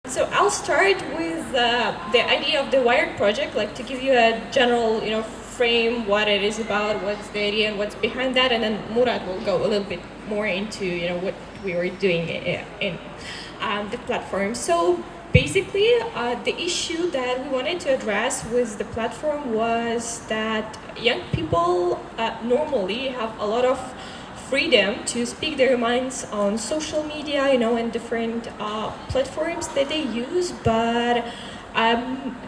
So I'll start with the idea of the WYRED project, like to give you a general, frame what it is about, what's the idea, and what's behind that, and then Murat will go a little bit more into, what we were doing in the platform. So basically, the issue that we wanted to address with the platform was that young people normally have a lot of freedom to speak their minds on social media, and different platforms that they use. But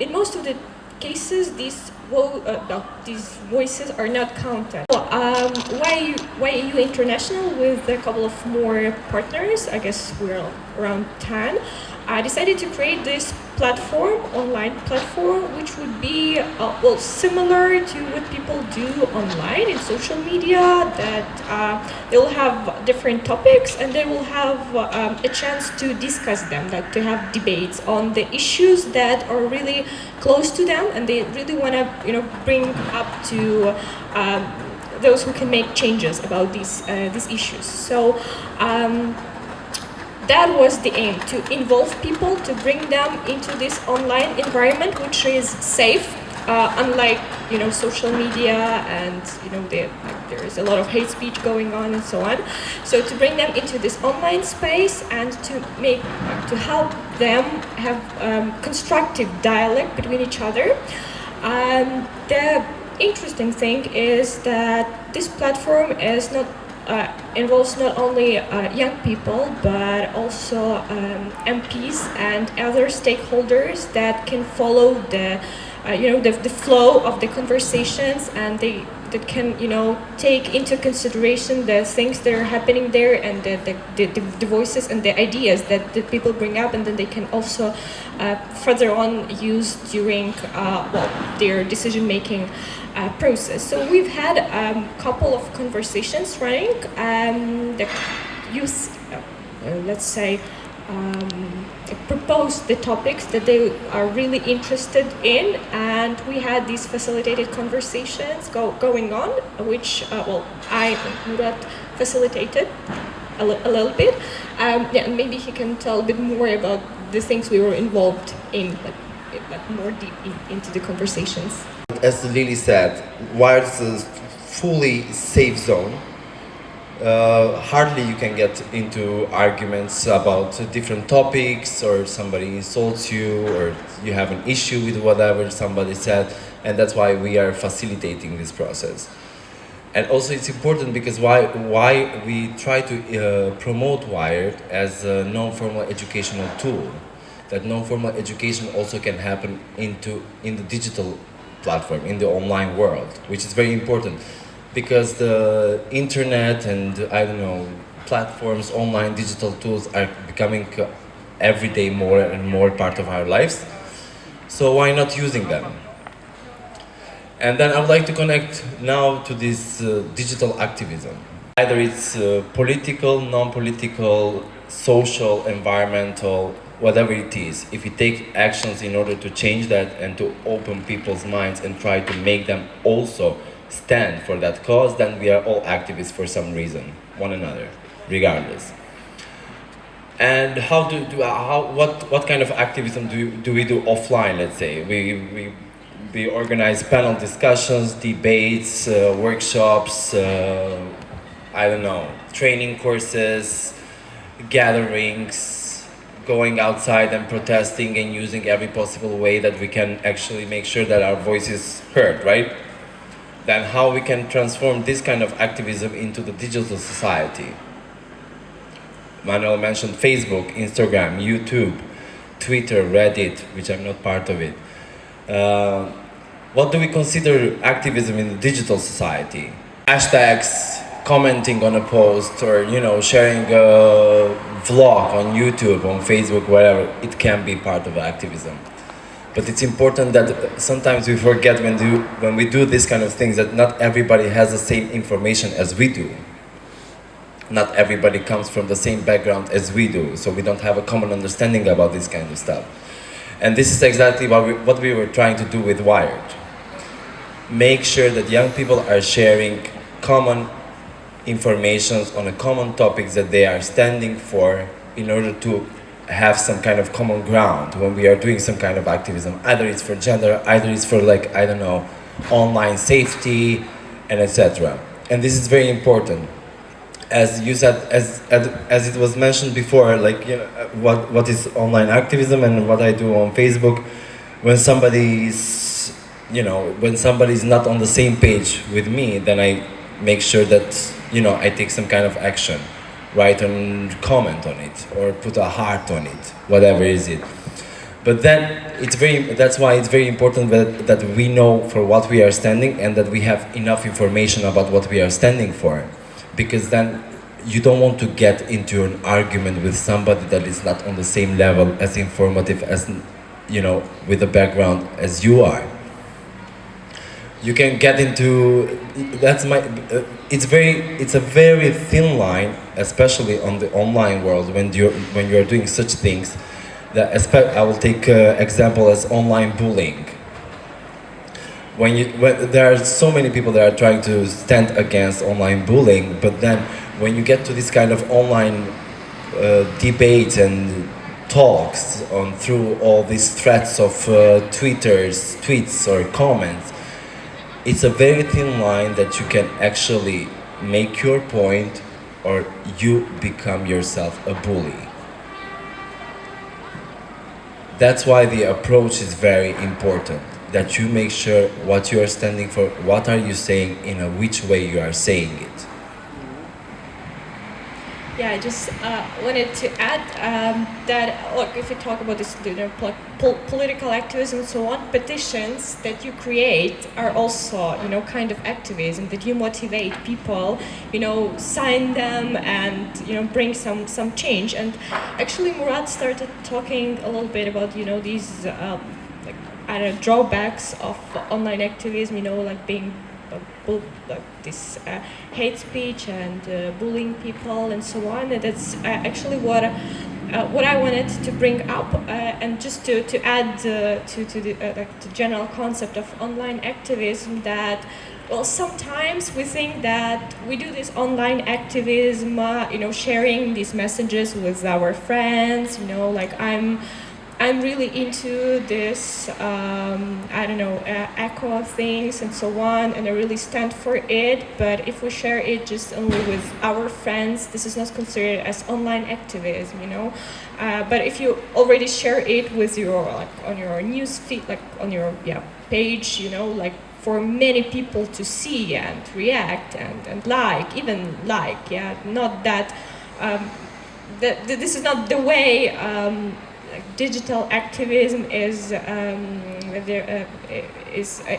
in most of the cases, these voices are not counted. YU International, with a couple of more partners, I guess we're around 10, decided to create this online platform, which would be similar to what people do online in social media. That they will have different topics, and they will have a chance to discuss them, like to have debates on the issues that are really close to them, and they really want to bring up to those who can make changes about these issues. So. That was the aim, to involve people, to bring them into this online environment, which is safe, unlike social media, and there is a lot of hate speech going on and so on. So to bring them into this online space and to help them have constructive dialogue between each other. The interesting thing is that this platform is not involves not only young people, but also MPs and other stakeholders that can follow the flow of the conversations, and that can take into consideration the things that are happening there, and the voices and the ideas that the people bring up, and then they can also further on use during their decision making process. So we've had a couple of conversations running that use, let's say, propose the topics that they are really interested in, and we had these facilitated conversations going on, which I and Murat facilitated a little bit. And maybe he can tell a bit more about the things we were involved in, like more deep into the conversations. As Lily said, WYRED is a fully safe zone. Hardly you can get into arguments about different topics, or somebody insults you, or you have an issue with whatever somebody said, and that's why we are facilitating this process. And also it's important because why we try to promote WYRED as a non-formal educational tool. That non-formal education also can happen in the digital platform, in the online world, which is very important, because the internet and platforms, online digital tools are becoming every day more and more part of our lives. So why not using them? And then I would like to connect now to this digital activism. Either it's political, non-political, social, environmental, whatever it is. If we take actions in order to change that and to open people's minds and try to make them also stand for that cause, then we are all activists for some reason, one another, regardless. And what kind of activism do we do offline? Let's say we organize panel discussions, debates, workshops, training courses, gatherings, going outside and protesting and using every possible way that we can actually make sure that our voice is heard, right? Then how we can transform this kind of activism into the digital society. Manuel mentioned Facebook, Instagram, YouTube, Twitter, Reddit, which I'm not part of it. What do we consider activism in the digital society? Hashtags, commenting on a post, or sharing a vlog on YouTube, on Facebook, wherever, it can be part of activism. But it's important that sometimes we forget when we do this kind of things, that not everybody has the same information as we do. Not everybody comes from the same background as we do, so we don't have a common understanding about this kind of stuff. And this is exactly what we were trying to do with WYRED. Make sure that young people are sharing common information on a common topics that they are standing for, in order to have some kind of common ground when we are doing some kind of activism. Either it's for gender, either it's for, like, I don't know, online safety, and etc. And this is very important. As you said, as it was mentioned before, like, you know, what is online activism and what I do on Facebook, when somebody's, you know, when somebody's not on the same page with me, then I make sure that, you know, I take some kind of action, write and comment on it, or put a heart on it, whatever is it. But then that's why it's very important that we know for what we are standing and that we have enough information about what we are standing for. Because then you don't want to get into an argument with somebody that is not on the same level, as informative as, you know, with a background as you are. You can get into, it's a very thin line, especially on the online world, when you're doing such things. I will take example as online bullying. When there are so many people that are trying to stand against online bullying, but then when you get to this kind of online debate and talks through all these threads of tweets or comments, it's a very thin line that you can actually make your point or you become yourself a bully. That's why the approach is very important, that you make sure what you are standing for, what are you saying, in which way you are saying it. Yeah, I just wanted to add that, look, if you talk about this, you know, political activism and so on, petitions that you create are also, you know, kind of activism, that you motivate people, you know, sign them and, you know, bring some change. And actually Murat started talking a little bit about, you know, these like, I don't know, drawbacks of online activism, you know, like being like this hate speech and bullying people and so on. And that's actually what I wanted to bring up, and just to add to the like the general concept of online activism, that, well, sometimes we think that we do this online activism, you know, sharing these messages with our friends, you know, like I'm really into this, I don't know, eco things and so on, and I really stand for it. But if we share it just only with our friends, this is not considered as online activism, you know. But if you already share it with your, like, on your news feed, like on your page, you know, like for many people to see and react and like, even like, not that, this is not the way digital activism is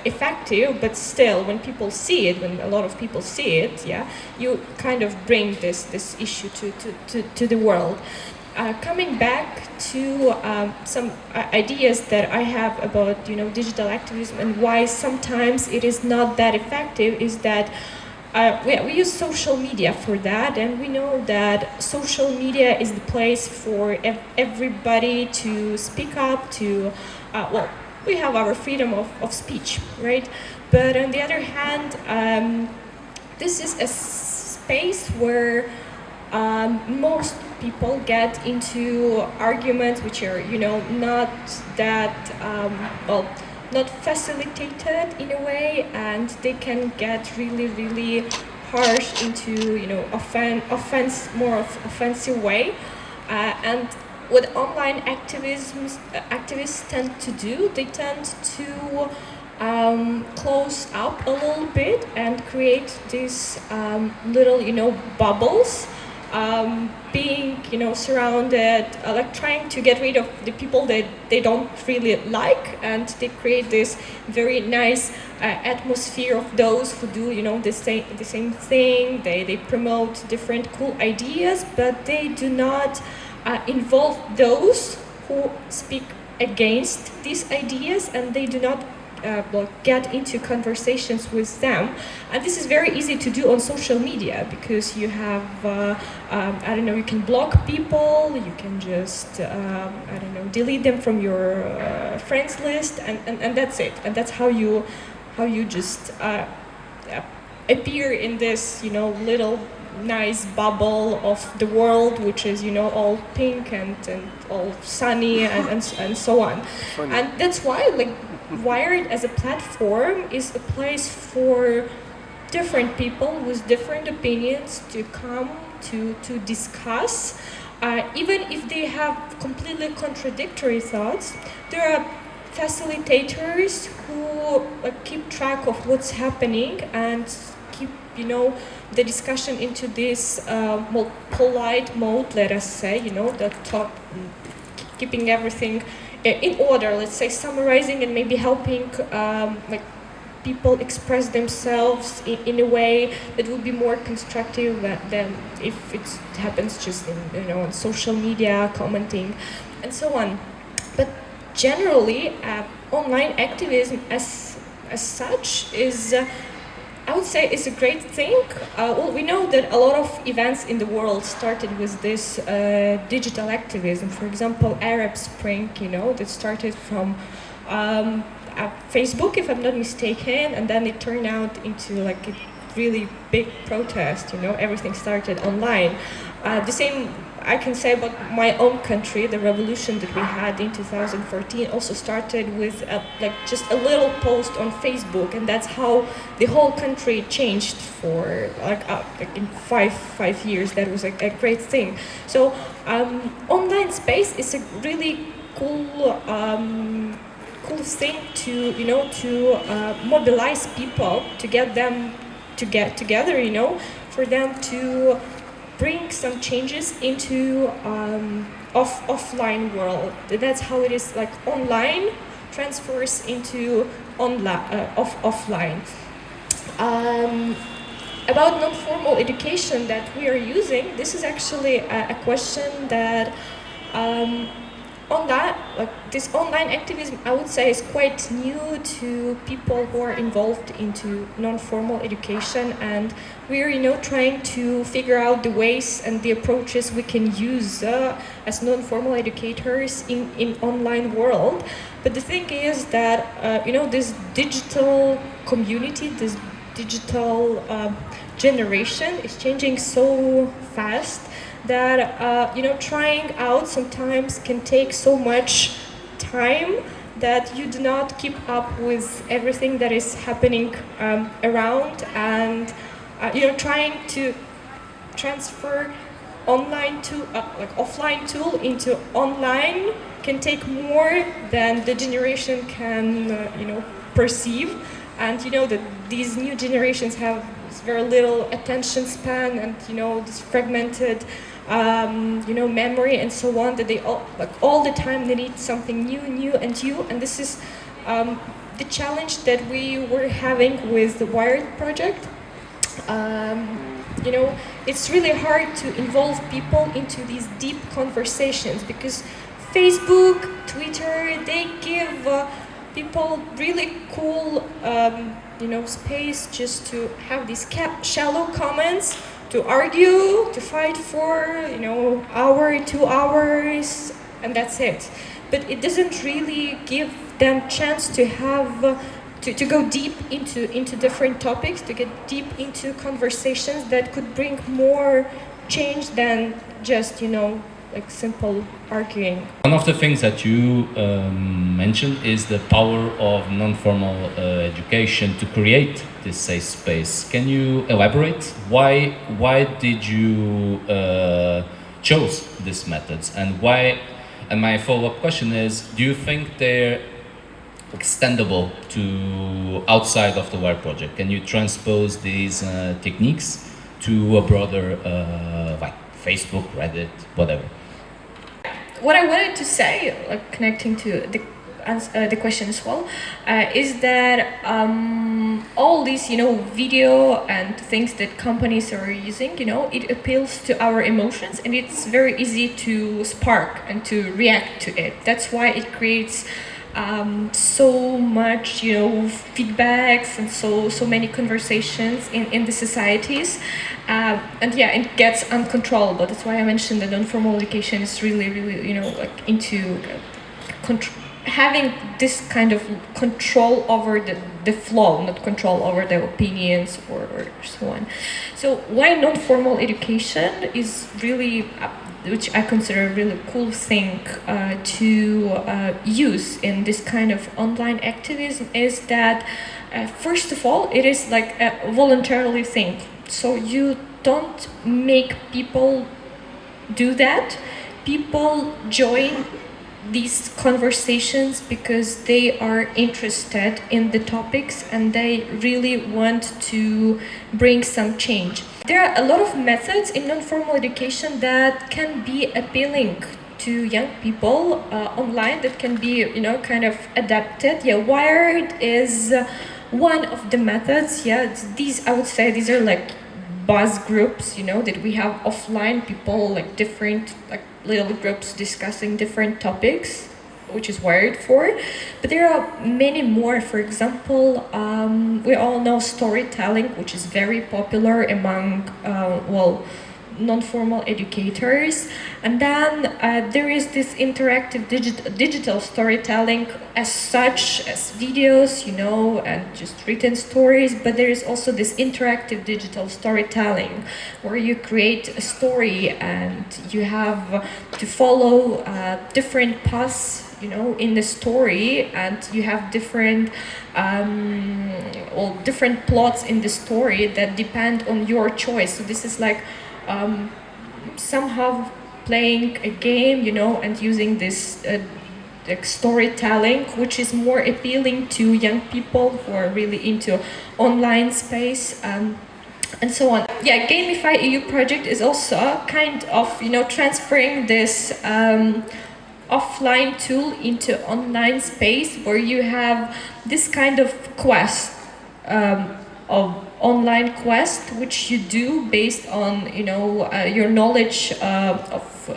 effective, but still, when people see it, when a lot of people see it, you kind of bring this issue to the world. Coming back to some ideas that I have about, you know, digital activism and why sometimes it is not that effective, is that we use social media for that, and we know that social media is the place for everybody to speak up, to, well, we have our freedom of speech, right? But on the other hand, this is a space where most people get into arguments which are, you know, not that, well, not facilitated in a way, and they can get really harsh into, you know, more offensive way. And what online activists tend to do, they tend to close up a little bit and create these little, you know, bubbles. Being, you know, surrounded, like trying to get rid of the people that they don't really like, and they create this very nice atmosphere of those who do, you know, the same thing. They promote different cool ideas, but they do not involve those who speak against these ideas, and they do not get into conversations with them. And this is very easy to do on social media, because you have, I don't know, you can block people, you can just, I don't know, delete them from your friends list, and that's it. And that's how you just appear in this, you know, little nice bubble of the world, which is, you know, all pink and all sunny and so on. And that's why, like, Wired as a platform is a place for different people with different opinions to come to discuss. Even if they have completely contradictory thoughts, there are facilitators who keep track of what's happening and keep, you know, the discussion into this more polite mode, let us say, you know, keeping everything in order, let's say, summarizing and maybe helping like people express themselves in a way that would be more constructive than if it happens just in, you know, on social media, commenting, and so on. But generally, online activism as such is, I would say, is a great thing. Well, we know that a lot of events in the world started with this digital activism. For example, Arab Spring, you know, that started from Facebook, if I'm not mistaken, and then it turned out into like a really big protest, you know, everything started online. The same I can say about my own country. The revolution that we had in 2014 also started with like just a little post on Facebook, and that's how the whole country changed for like in five years. That was a great thing. So online space is a really cool thing to, you know, to mobilize people, to get them to get together, you know, for them to bring some changes into offline world. That's how it is, like online transfers into offline. About non-formal education that we are using, this is actually a question that this online activism, I would say, is quite new to people who are involved into non-formal education, and we're, you know, trying to figure out the ways and the approaches we can use as non-formal educators in online world. But the thing is that you know, this digital community, this digital generation is changing so fast that you know, trying out sometimes can take so much time that you do not keep up with everything that is happening around, and you know, trying to transfer online to like offline tool into online can take more than the generation can you know, perceive. And you know that these new generations have very little attention span, and you know, this fragmented you know, memory and so on, that they all the time they need something new, and this is the challenge that we were having with the WYRED project. You know, it's really hard to involve people into these deep conversations because Facebook, Twitter, they give people really cool you know, space just to have these shallow comments, to argue, to fight for, you know, hour, 2 hours, and that's it. But it doesn't really give them chance to have to go deep into different topics, to get deep into conversations that could bring more change than just, you know, like simple arguing. One of the things that you mentioned is the power of non-formal education to create this safe space. Can you elaborate? Why did you chose these methods, and why? And my follow-up question is: do you think they're extendable to outside of the WYRED project? Can you transpose these techniques to a broader, like Facebook, Reddit, whatever? What I wanted to say, like connecting to the question as well, is that all these, you know, video and things that companies are using, you know, it appeals to our emotions, and it's very easy to spark and to react to it. That's why it creates so much, you know, feedbacks and so many conversations in the societies, and yeah, it gets uncontrollable. That's why I mentioned that non-formal education is really, you know, like into having this kind of control over the flow, not control over the opinions or so on. So So why non-formal education is really, which I consider a really cool thing to use in this kind of online activism, is that first of all, it is like a voluntarily thing. So you don't make people do that. People join these conversations because they are interested in the topics and they really want to bring some change. There are a lot of methods in non-formal education that can be appealing to young people online, that can be, you know, kind of adapted. Yeah, WYRED is one of the methods. Yeah, these, I would say, these are like buzz groups, you know, that we have offline, people like different, like little groups discussing different topics, which is WYRED for. But there are many more. For example, we all know storytelling, which is very popular among, well, non-formal educators. And then there is this interactive digital storytelling as such, as videos, you know, and just written stories. But there is also this interactive digital storytelling where you create a story and you have to follow different paths, you know, in the story, and you have different different plots in the story that depend on your choice. So this is like somehow playing a game, you know, and using this like storytelling, which is more appealing to young people who are really into online space and so on. Yeah, Gamify EU project is also kind of, you know, transferring this offline tool into online space, where you have this kind of quest, of online quest, which you do based on, you know, your knowledge of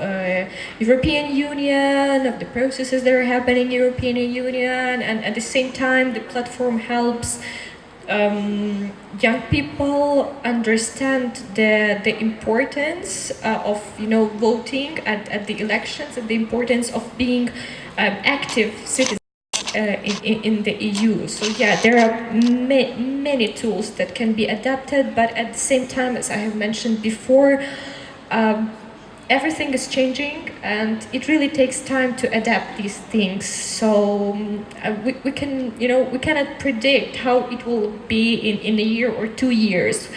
European Union, of the processes that are happening in European Union, and at the same time the platform helps young people understand the importance of, you know, voting at the elections, and the importance of being active citizens in the EU. So yeah, there are many tools that can be adapted, but at the same time, as I have mentioned before, everything is changing and it really takes time to adapt these things. So we can, you know, we cannot predict how it will be in a year or 2 years.